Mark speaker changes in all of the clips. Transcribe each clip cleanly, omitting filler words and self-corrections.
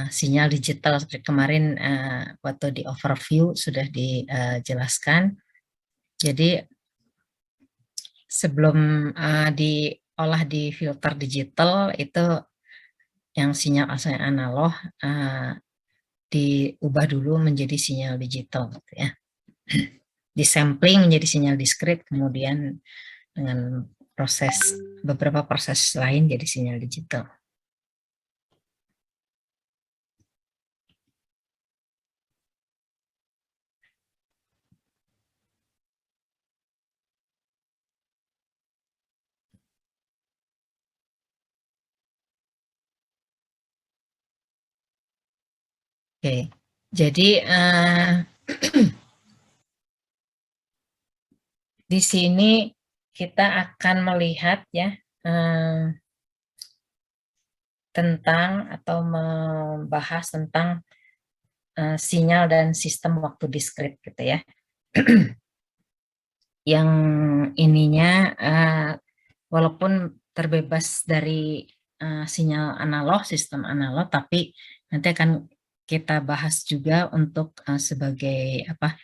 Speaker 1: sinyal digital seperti kemarin waktu di overview sudah dijelaskan. Jadi sebelum diolah di filter digital itu yang sinyal asalnya analog diubah dulu menjadi sinyal digital, gitu ya. Disampling menjadi sinyal diskrit, kemudian dengan beberapa proses lain jadi sinyal digital. Oke, jadi di sini kita akan melihat ya tentang atau membahas tentang sinyal dan sistem waktu diskrit, gitu ya. Yang ininya walaupun terbebas dari sinyal analog, sistem analog, tapi nanti akan kita bahas juga untuk sebagai apa,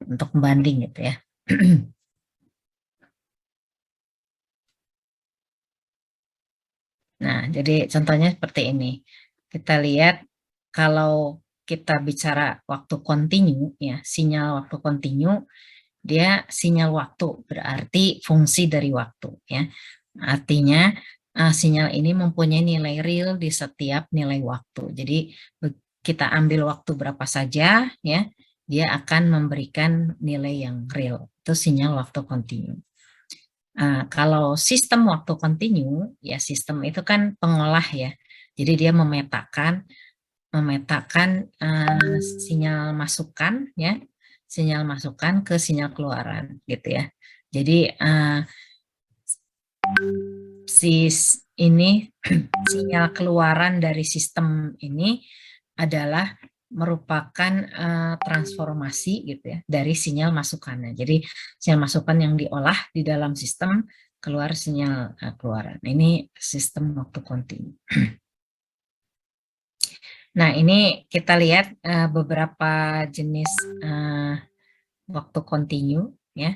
Speaker 1: untuk pembanding, gitu ya. Nah, jadi contohnya seperti ini. Kita lihat kalau kita bicara waktu kontinu, ya, sinyal waktu kontinu, dia sinyal waktu, berarti fungsi dari waktu, ya. Artinya sinyal ini mempunyai nilai real di setiap nilai waktu. Jadi kita ambil waktu berapa saja, ya, dia akan memberikan nilai yang real. Itu sinyal waktu kontinu. Kalau sistem waktu kontinu, ya sistem itu kan pengolah ya. Jadi dia memetakan sinyal masukan ya, sinyal masukan ke sinyal keluaran, gitu ya. Jadi ini sinyal keluaran dari sistem ini adalah merupakan transformasi, gitu ya, dari sinyal masukannya. Jadi sinyal masukan yang diolah di dalam sistem, keluar sinyal keluaran. Ini sistem waktu kontinu. Nah, ini kita lihat beberapa jenis waktu kontinu, ya.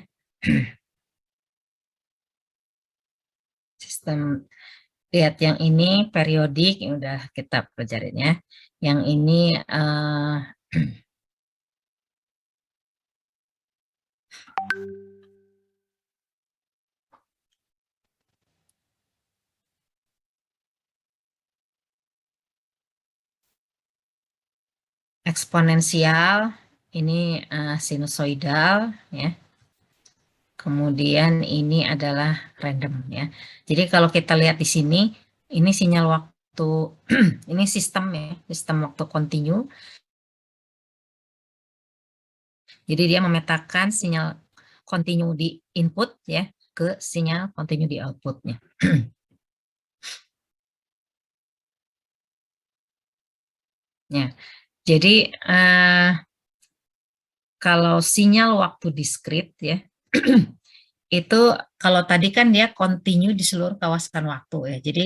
Speaker 1: Sistem, lihat yang ini periodik, yang udah kita pelajarin ya. Yang ini eksponensial, ini sinusoidal, ya. Kemudian ini adalah random, ya. Jadi kalau kita lihat di sini, ini sinyal waktu, ini sistem ya, sistem waktu kontinu. Jadi dia memetakan sinyal kontinu di input ya ke sinyal kontinu di outputnya. Ya, jadi kalau sinyal waktu diskrit ya, itu kalau tadi kan dia kontinu di seluruh kawasan waktu ya. Jadi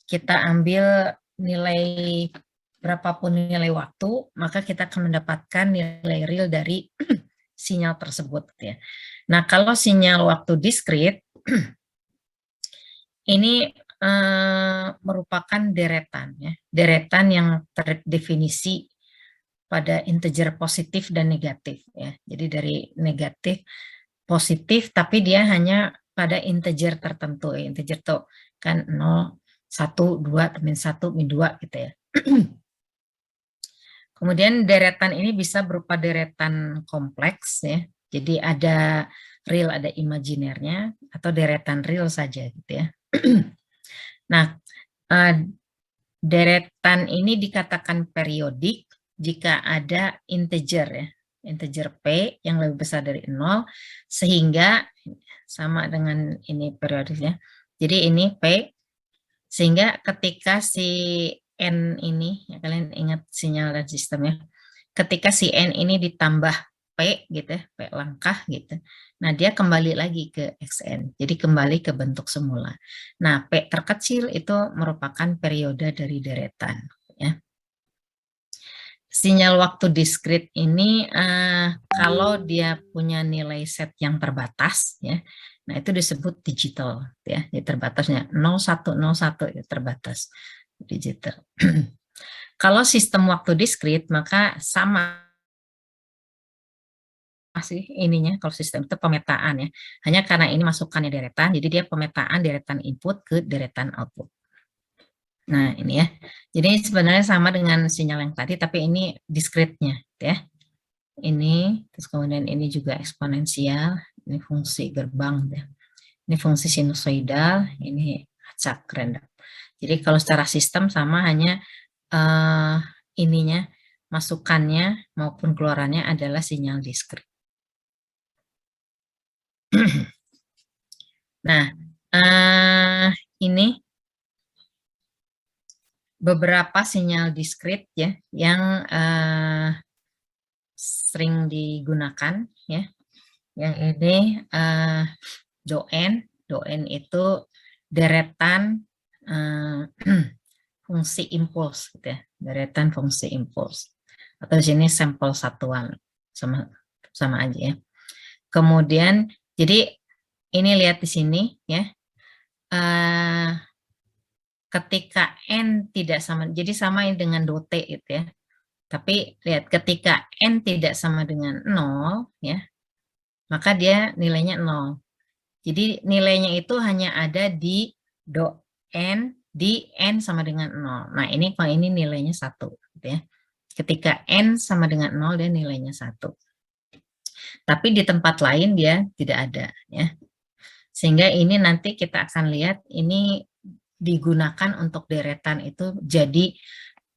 Speaker 1: kita ambil nilai berapapun nilai waktu, maka kita akan mendapatkan nilai real dari sinyal tersebut ya. Nah, kalau sinyal waktu diskrit ini merupakan deretan ya, deretan yang terdefinisi pada integer positif dan negatif ya. Jadi dari negatif positif, tapi dia hanya pada integer tertentu. Integer tuh kan 0, 1, 2, min 1, min 2 gitu ya. Kemudian deretan ini bisa berupa deretan kompleks ya. Jadi ada real, ada imajinernya, atau deretan real saja gitu ya. Nah, deretan ini dikatakan periodik jika ada integer ya, integer P yang lebih besar dari 0, sehingga sama dengan ini periodiknya. Jadi ini P, sehingga ketika si N ini, ya kalian ingat sinyal dan sistemnya, ketika si N ini ditambah P gitu ya, P langkah gitu, nah dia kembali lagi ke Xn, jadi kembali ke bentuk semula. Nah, P terkecil itu merupakan periode dari deretan. sinyal waktu diskrit ini kalau dia punya nilai set yang terbatas ya, nah itu disebut digital ya, jadi terbatasnya 0101 ya, terbatas digital. Kalau sistem waktu diskrit maka sama sih ininya, kalau sistem itu pemetaan ya, hanya karena ini masukannya deretan, jadi dia pemetaan deretan input ke deretan output. Nah, ini ya. Jadi sebenarnya sama dengan sinyal yang tadi, tapi ini diskritnya, ya. Ini, terus kemudian ini juga eksponensial, ini fungsi gerbang, ya. Ini fungsi sinusoidal, ini acak random. Jadi kalau secara sistem sama, hanya ininya, masukannya maupun keluarannya adalah sinyal diskrit. Nah, ini beberapa sinyal diskrit ya yang sering digunakan ya. Yang ini doen itu deretan fungsi impuls gitu ya, deretan fungsi impuls. Atau di sini sampel satuan sama aja ya. Kemudian jadi ini lihat di sini ya. Ketika n tidak sama, jadi sama dengan dote gitu ya. Tapi lihat ketika n tidak sama dengan 0 ya, maka dia nilainya 0. Jadi nilainya itu hanya ada di do n di n sama dengan 0. Nah, ini kalau ini nilainya 1 gitu ya. Ketika n sama dengan 0 dia nilainya 1. Tapi di tempat lain dia tidak ada ya. Sehingga ini nanti kita akan lihat ini digunakan untuk deretan itu jadi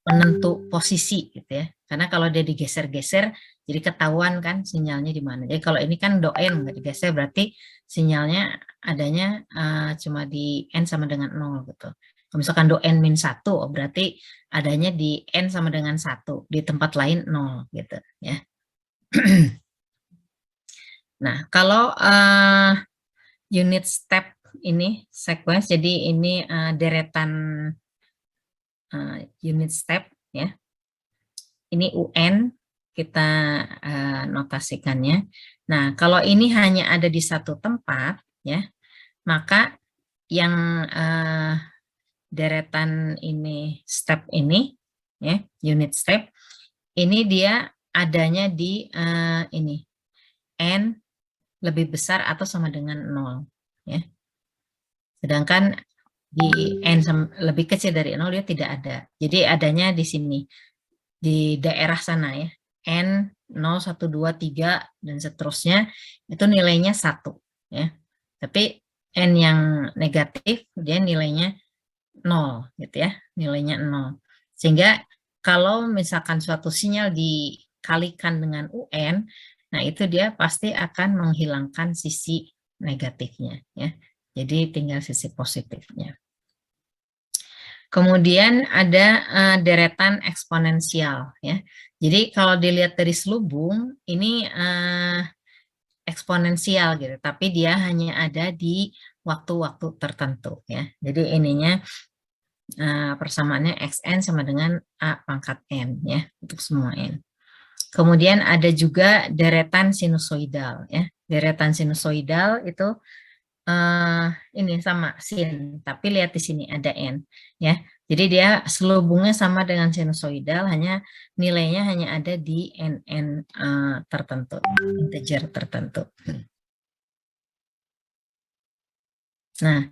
Speaker 1: penentu posisi gitu ya. Karena kalau dia digeser-geser jadi ketahuan kan sinyalnya di mana. Jadi kalau ini kan doen nggak digeser berarti sinyalnya adanya cuma di n sama dengan 0 gitu. Kalau misalkan doen min 1 berarti adanya di n sama dengan 1, di tempat lain 0 gitu ya. Nah, kalau unit step ini sequence, jadi ini deretan unit step ya. Ini UN kita notasikannya. Nah, kalau ini hanya ada di satu tempat ya, maka yang deretan ini step ini ya, unit step ini dia adanya di ini n lebih besar atau sama dengan 0 ya. Sedangkan di n lebih kecil dari 0 dia tidak ada. Jadi adanya di sini di daerah sana ya. N 0, 1, 2, 3 dan seterusnya itu nilainya 1 ya. Tapi n yang negatif dia nilainya 0 gitu ya, nilainya 0. Sehingga kalau misalkan suatu sinyal dikalikan dengan UN, nah itu dia pasti akan menghilangkan sisi negatifnya ya. Jadi tinggal sisi positifnya. Kemudian ada deretan eksponensial ya. Jadi kalau dilihat dari selubung ini eksponensial gitu, tapi dia hanya ada di waktu-waktu tertentu ya. Jadi ininya persamaannya xn sama dengan a pangkat n ya untuk semua n. Kemudian ada juga deretan sinusoidal ya. Deretan sinusoidal itu ini sama sin, tapi lihat di sini ada n ya. Jadi dia selubungnya sama dengan sinusoidal, hanya nilainya hanya ada di n tertentu, integer tertentu. Nah,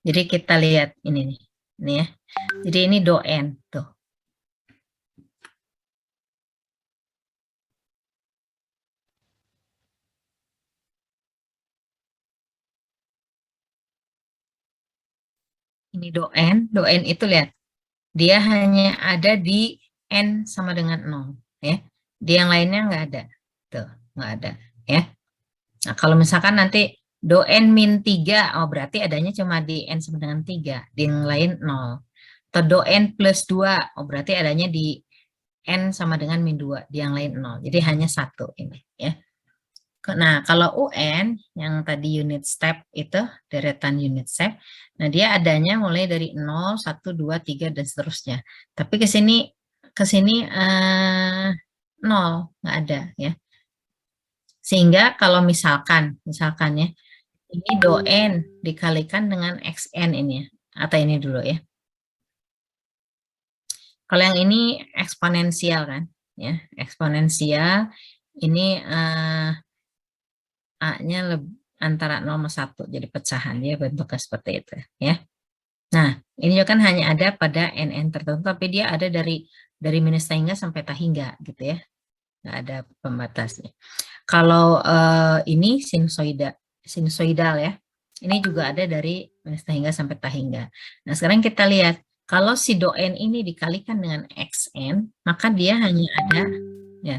Speaker 1: jadi kita lihat ini nih, ini ya. Jadi ini do n tuh. Ini doen itu lihat, dia hanya ada di n sama dengan 0 ya. Di yang lainnya nggak ada. Tuh, nggak ada ya. Nah, kalau misalkan nanti doen min 3, oh berarti adanya cuma di n sama dengan 3, di yang lain 0. Atau doen plus 2, oh berarti adanya di n sama dengan min 2, di yang lain 0. Jadi hanya satu ini ya. Nah, kalau UN yang tadi unit step itu, deretan unit step, nah dia adanya mulai dari 0, 1, 2, 3, dan seterusnya. Tapi ke sini ke sini 0, nggak ada ya. Sehingga kalau misalkan ya, ini do n dikalikan dengan xn ini ya, atau ini dulu ya. Kalau yang ini eksponensial kan, ya eksponensial ini A-nya antara 0 sama 1, jadi pecahan dia bentuknya seperti itu ya. Nah, ini kan hanya ada pada n tertentu, tapi dia ada dari minus tahingga sampai tahingga gitu ya. Nggak ada pembatasnya. Kalau ini sinusoidal ya, ini juga ada dari minus tahingga sampai tahingga. Nah, sekarang kita lihat, kalau si do n ini dikalikan dengan xn, maka dia hanya ada ya,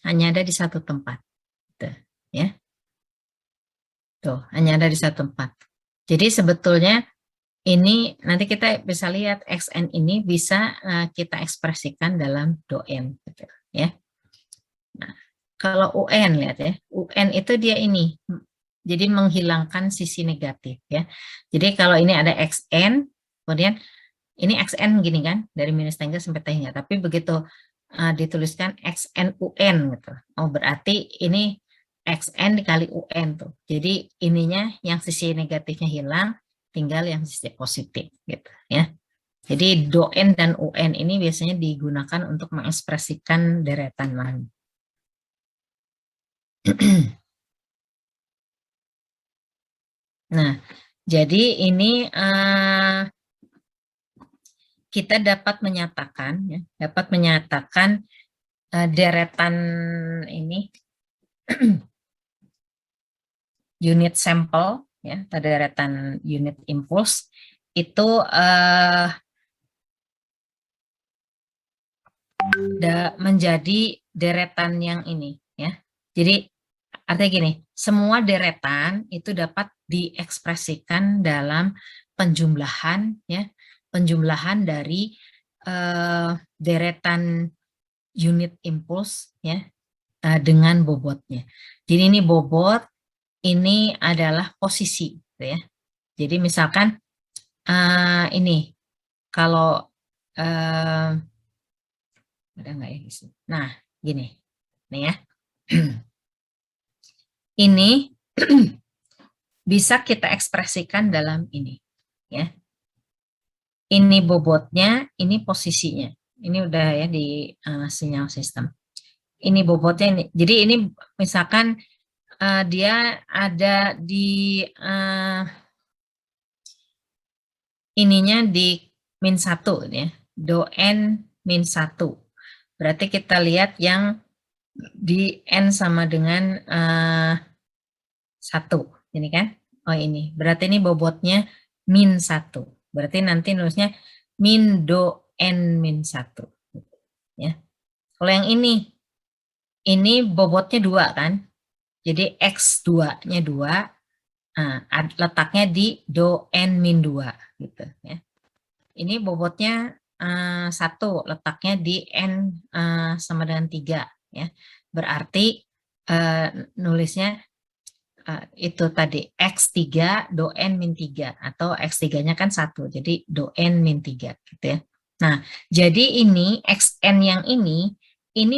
Speaker 1: hanya ada di satu tempat. Tuh, ya. Tuh, hanya ada di satu tempat. Jadi sebetulnya ini nanti kita bisa lihat xn ini bisa kita ekspresikan dalam do n gitu, ya. Nah, kalau UN lihat ya, UN itu dia ini, jadi menghilangkan sisi negatif ya. Jadi kalau ini ada XN, kemudian ini XN gini kan, dari minus tangga sampai tahingga, tapi begitu dituliskan XN UN gitu. Oh berarti ini XN dikali UN tuh. Jadi ininya yang sisi negatifnya hilang, tinggal yang sisi positif gitu ya. Jadi doen dan UN ini biasanya digunakan untuk mengekspresikan deretan lain. Nah, jadi ini kita dapat menyatakan, ya, deretan ini unit sampel, ya, atau deretan unit impuls itu menjadi deretan yang ini, ya. Jadi artinya gini, semua deretan itu dapat diekspresikan dalam penjumlahan ya, penjumlahan dari deretan unit impuls ya dengan bobotnya. Jadi ini bobot, ini adalah posisi gitu ya. Jadi misalkan ini kalau ada nggak ya di sini? Nah, gini. Nih ya. Ini bisa kita ekspresikan dalam ini ya. Ini bobotnya, ini posisinya. Ini udah ya di sinyal sistem. Ini bobotnya ini. Jadi ini misalkan dia ada di ininya di min 1 ya. Do n min 1. Berarti kita lihat yang di n sama dengan 1. Ini kan? Oh ini. Berarti ini bobotnya min 1. Berarti nanti nulisnya min do n min 1. Ya. Kalau yang ini bobotnya 2 kan? Jadi X2-nya 2, letaknya di do n min 2 gitu ya. Ini bobotnya 1, letaknya di n sama dengan 3 ya. Berarti nulisnya itu tadi X3 do n min 3 atau X3-nya kan 1, jadi do n min 3 gitu ya. Nah, jadi ini Xn yang ini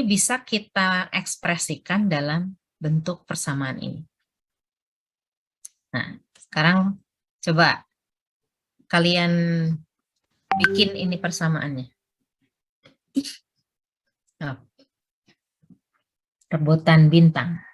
Speaker 1: bisa kita ekspresikan dalam bentuk persamaan ini. Nah, sekarang coba kalian bikin ini persamaannya. Oh, rebutan bintang.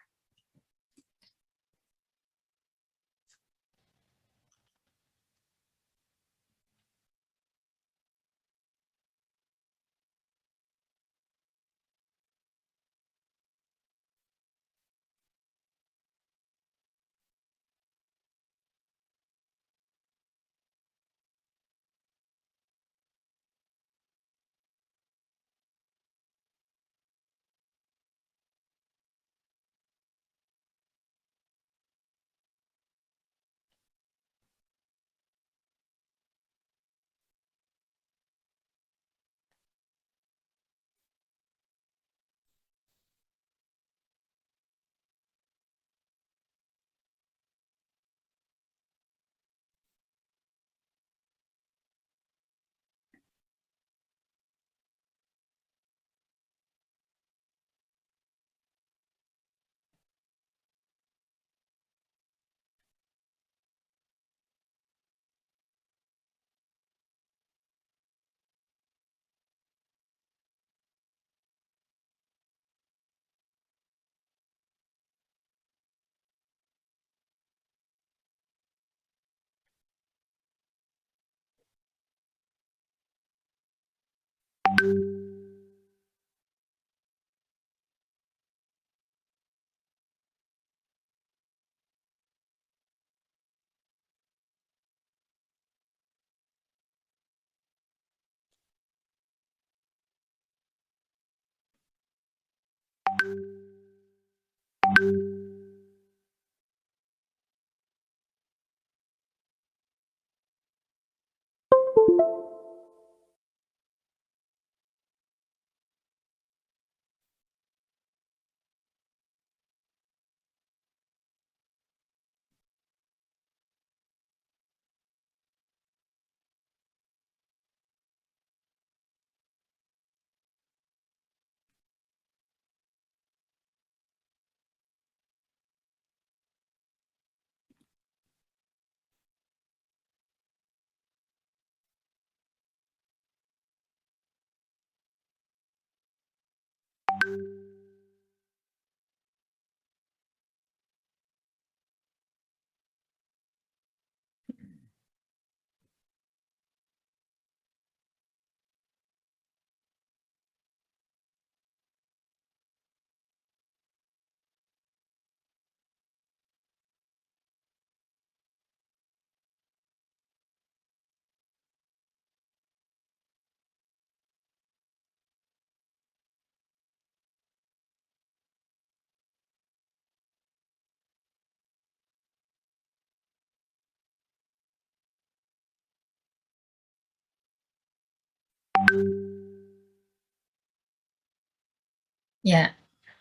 Speaker 1: Ya,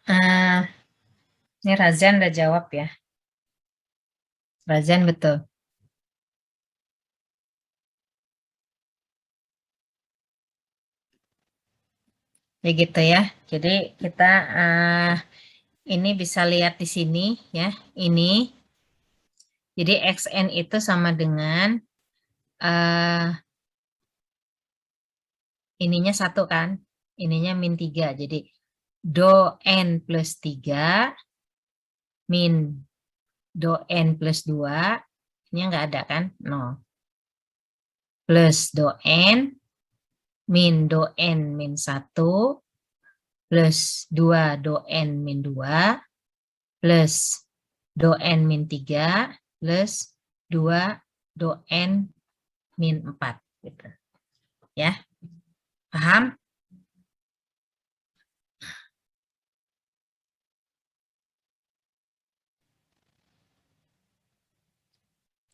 Speaker 1: eh, ini Razan udah jawab ya. Razan betul. Begitu ya. Jadi kita ini bisa lihat di sini ya. Ini jadi XN itu sama dengan ininya 1 kan. Ininya min 3. Jadi do N plus 3 min do N plus 2. Ini nggak ada kan? 0. Plus do N min do N min 1 plus 2 do N min 2 plus do N min 3 plus 2 do N min 4 gitu. Ya. Paham?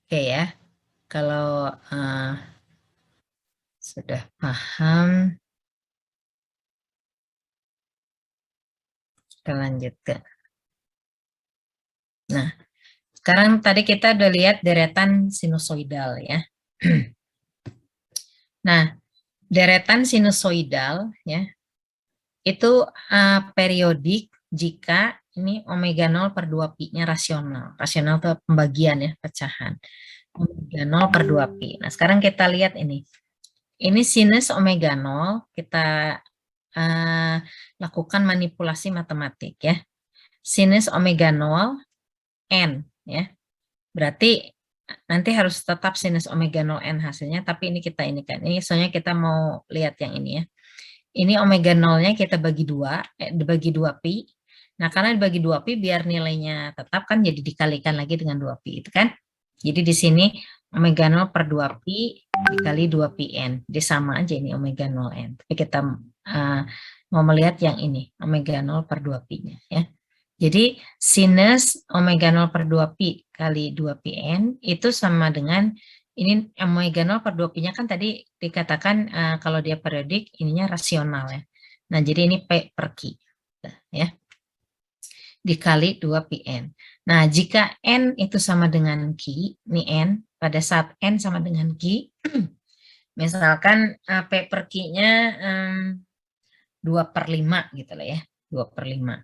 Speaker 1: Oke ya. Kalau sudah paham, kita lanjutkan. Nah, sekarang tadi kita udah lihat deretan sinusoidal ya. Nah, deretan sinusoidal ya, itu periodik jika ini omega 0 per 2 pi-nya rasional. Rasional itu pembagian ya, pecahan. Omega 0 per 2 pi. Nah, sekarang kita lihat ini. Ini sinus omega 0, kita lakukan manipulasi matematik ya. Sinus omega 0 N ya. Berarti nanti harus tetap sinus omega 0 N hasilnya, tapi ini kita ini kan. Ini soalnya kita mau lihat yang ini ya. Ini omega 0-nya kita bagi 2, dibagi 2 pi. Nah, karena dibagi 2 pi biar nilainya tetap kan jadi dikalikan lagi dengan 2 pi itu kan. Jadi di sini omega 0 per 2 pi dikali 2 pi N. Jadi sama aja ini omega 0 N. Tapi kita mau melihat yang ini, omega 0 per 2 pi-nya ya. Jadi sinus omega 0 per 2 pi kali 2 pi N itu sama dengan ini omega 0 per 2 pi-nya kan tadi dikatakan kalau dia periodik ininya rasional ya. Nah, jadi ini P per Q ya. Dikali 2 pi N. Nah, jika N itu sama dengan Q, ini N, pada saat N sama dengan Q, misalkan P per Q-nya 2 per 5 gitu lah ya, 2 per 5.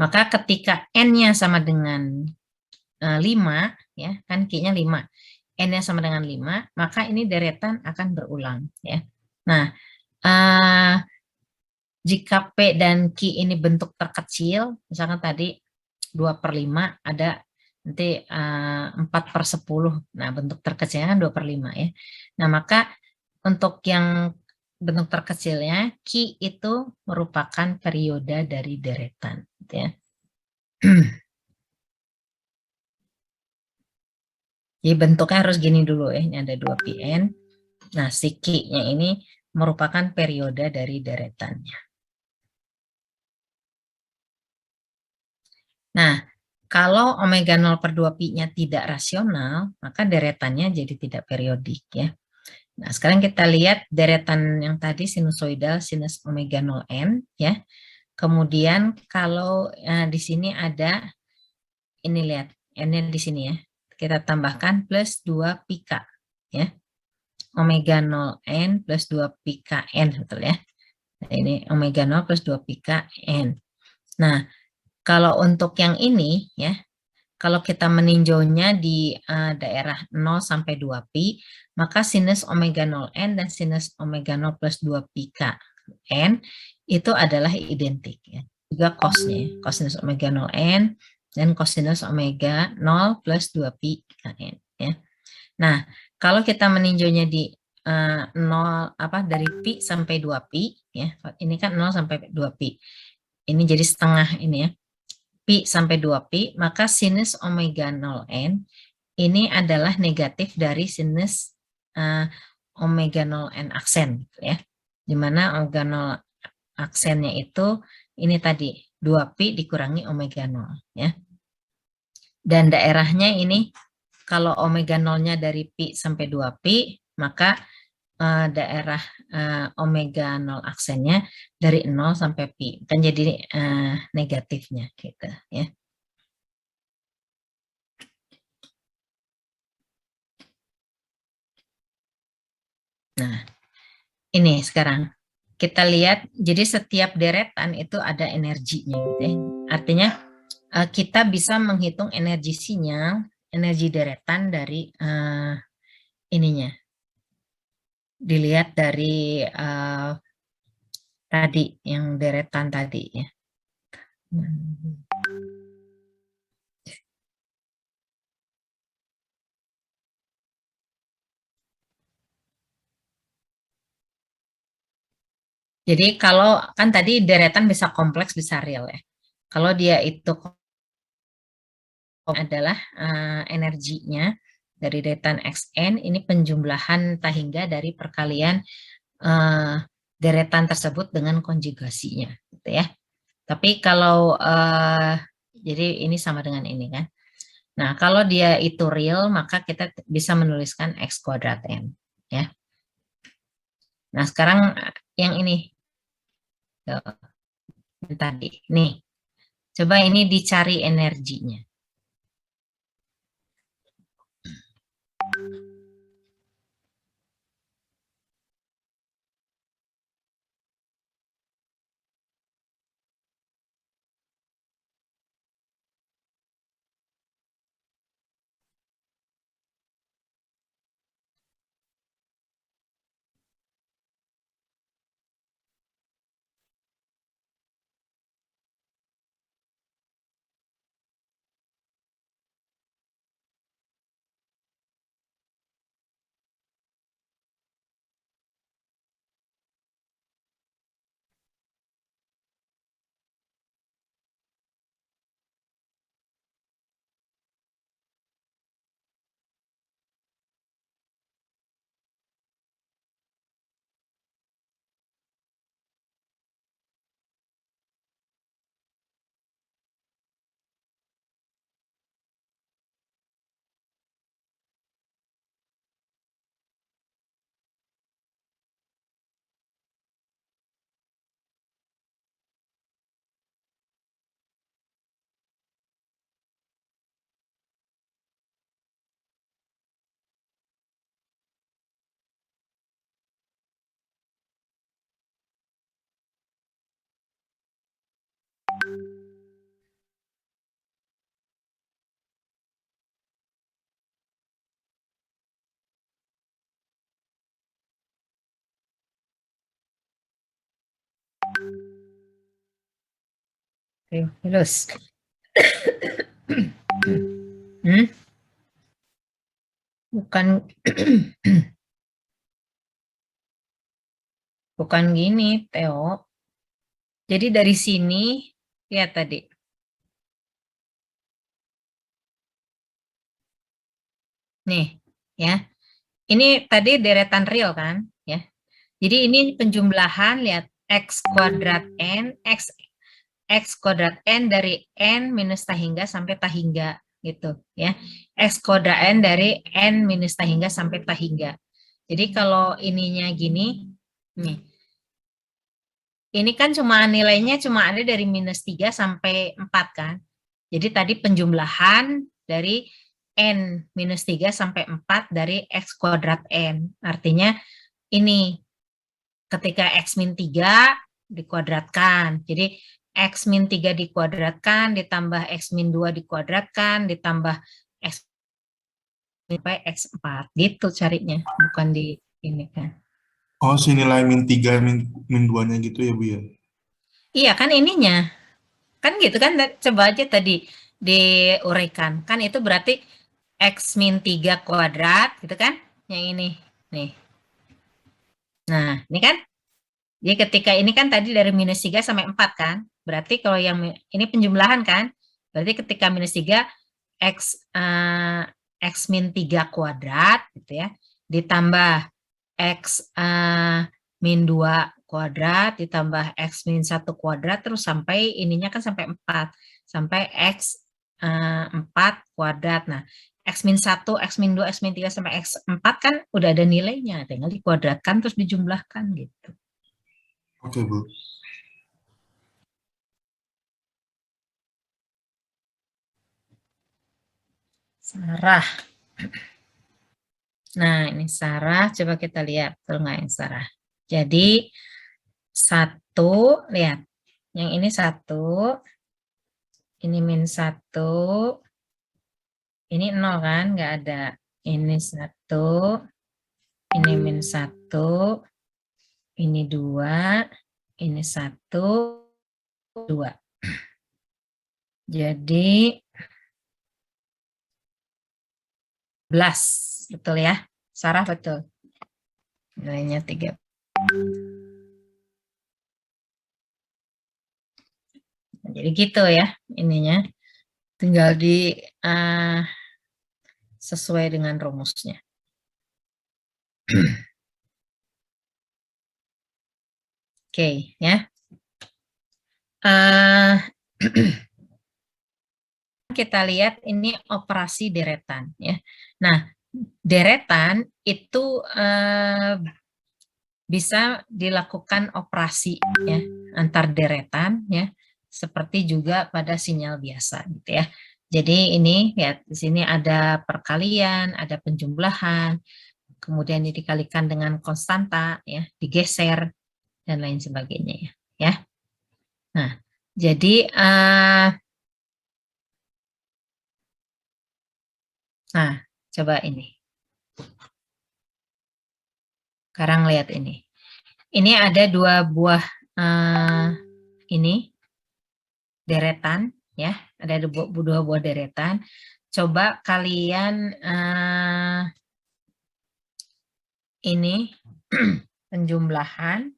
Speaker 1: Maka ketika N-nya sama dengan 5, ya kan Q-nya 5, N-nya sama dengan 5, maka ini deretan akan berulang. Ya. Nah, jika P dan Q ini bentuk terkecil, misalkan tadi 2 per 5, ada nanti 4 per 10, nah bentuk terkecilnya kan 2 per 5 ya. Nah, maka untuk yang bentuk terkecilnya, Q itu merupakan perioda dari deretan. Gitu ya. Jadi bentuknya harus gini dulu ya, ini ada 2 PN. Nah, si Q-nya ini merupakan perioda dari deretannya. Nah, kalau omega 0 per 2 pi-nya tidak rasional, maka deretannya jadi tidak periodik ya. Nah, sekarang kita lihat deretan yang tadi sinusoidal sinus omega 0 N ya. Kemudian kalau di sini ada, ini lihat, N-nya di sini ya. Kita tambahkan plus 2 pi K ya. Omega 0 N plus 2 pi K N, betul ya. Nah, ini omega 0 plus 2 pi K N. Nah, kalau untuk yang ini ya, kalau kita meninjaunya di daerah 0 sampai 2 pi, maka sinus omega 0 N dan sinus omega 0 plus 2 pi K N itu adalah identik ya. Juga cosnya, cosinus omega 0 N dan cosinus omega 0 plus 2 pi K N ya. Nah, kalau kita meninjaunya di 0 dari pi sampai 2 pi ya. Ini kan 0 sampai 2 pi. Ini jadi setengah ini ya. Pi sampai 2 pi, maka sinus omega 0 N ini adalah negatif dari sinus omega 0 N aksen gitu ya. Di mana omega 0 aksennya itu ini tadi 2 pi dikurangi omega 0 ya. Dan daerahnya ini kalau omega 0-nya dari pi sampai 2 pi, maka daerah omega 0 aksennya dari 0 sampai pi, kan jadi negatifnya gitu ya. Nah, ini sekarang kita lihat, jadi setiap deretan itu ada energinya gitu ya. Artinya kita bisa menghitung energi sinyal, energi deretan dari ininya. Dilihat dari tadi, yang deretan tadi ya. Jadi kalau kan tadi deretan bisa kompleks, bisa real ya. Kalau dia itu adalah energinya dari deretan Xn, ini penjumlahan tahingga dari perkalian deretan tersebut dengan konjugasinya gitu ya. Tapi kalau jadi ini sama dengan ini kan. Nah, kalau dia itu real, maka kita bisa menuliskan X kuadrat N ya. Nah, sekarang yang ini tadi nih, coba ini dicari energinya. Oke, terus. Bukan bukan gini, Theo. Jadi dari sini, lihat tadi. Nih, ya. Ini tadi deretan real kan, ya. Jadi ini penjumlahan, lihat X kuadrat N, X kuadrat N dari N minus tahingga sampai tahingga gitu ya. X kuadrat N dari N minus tahingga sampai tahingga. Jadi kalau ininya gini, nih. Ini kan cuma nilainya cuma ada dari minus 3 sampai 4 kan. Jadi tadi penjumlahan dari N minus 3 sampai 4 dari X kuadrat N. Artinya ini ketika X min 3 dikuadratkan. Jadi X min 3 dikuadratkan, ditambah X min 2 dikuadratkan, ditambah X sampai X4. Gitu carinya, bukan di ini kan.
Speaker 2: Oh, si nilai min 3, min 2-nya gitu ya, Bu ya?
Speaker 1: Iya kan ininya. Kan gitu kan, coba aja tadi diuraikan. Kan itu berarti X min 3 kuadrat gitu kan. Yang ini. Nih. Nah, ini kan. Jadi ketika ini kan tadi dari minus 3 sampai 4 kan. Berarti kalau yang ini penjumlahan kan. Berarti ketika minus 3 X, X min 3 kuadrat gitu ya. Ditambah X min 2 kuadrat ditambah X min 1 kuadrat terus sampai ininya kan sampai 4. Sampai X 4 kuadrat. Nah, X-1, X-2, X-3 sampai X4 kan udah ada nilainya, tinggal dikuadratkan terus dijumlahkan gitu.
Speaker 2: Oke, Bu.
Speaker 1: Sarah. Nah, ini Sarah, coba kita lihat, betul nggak yang Sarah? Jadi, 1, lihat, yang ini 1, ini -1, ini 0 kan, nggak ada. Ini 1, ini -1, ini 2, ini 1, 2. Jadi 11, betul ya? Sarah betul. Nilainya 3. Jadi gitu ya ininya. Tinggal di sesuai dengan rumusnya. Oke, ya. Kita lihat ini operasi deretan ya. Nah, deretan itu bisa dilakukan operasi ya antar deretan ya, seperti juga pada sinyal biasa gitu ya. Jadi ini ya di sini ada perkalian, ada penjumlahan, kemudian ini dikalikan dengan konstanta ya, digeser dan lain sebagainya ya. Nah, jadi nah coba ini. Sekarang lihat ini. Ini ada 2 buah ini deretan ya, ada 2 buah deretan. Coba kalian ini penjumlahan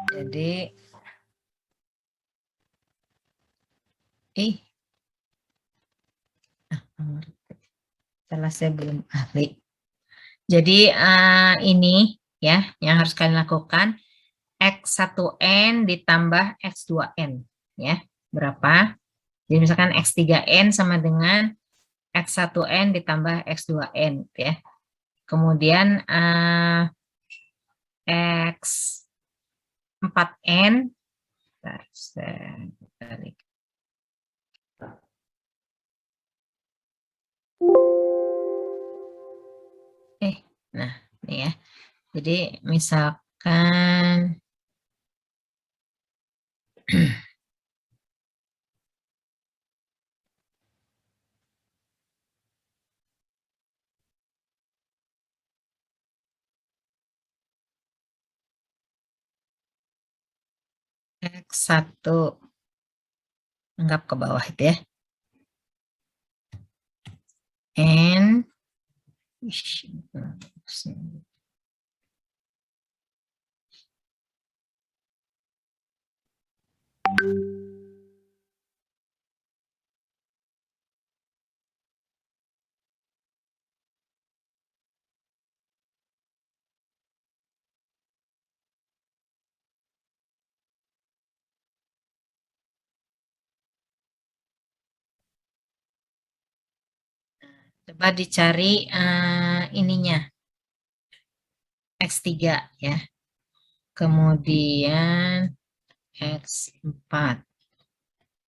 Speaker 1: jadi salah saya belum ahli. Jadi ini ya yang harus kalian lakukan X1N ditambah X2N ya. Berapa? Jadi misalkan X3N sama dengan X1N ditambah X2N ya. Kemudian X4N nah ini ya. Jadi misalkan X1 anggap ke bawah itu ya. N coba dicari ininya X3 ya. Kemudian X4.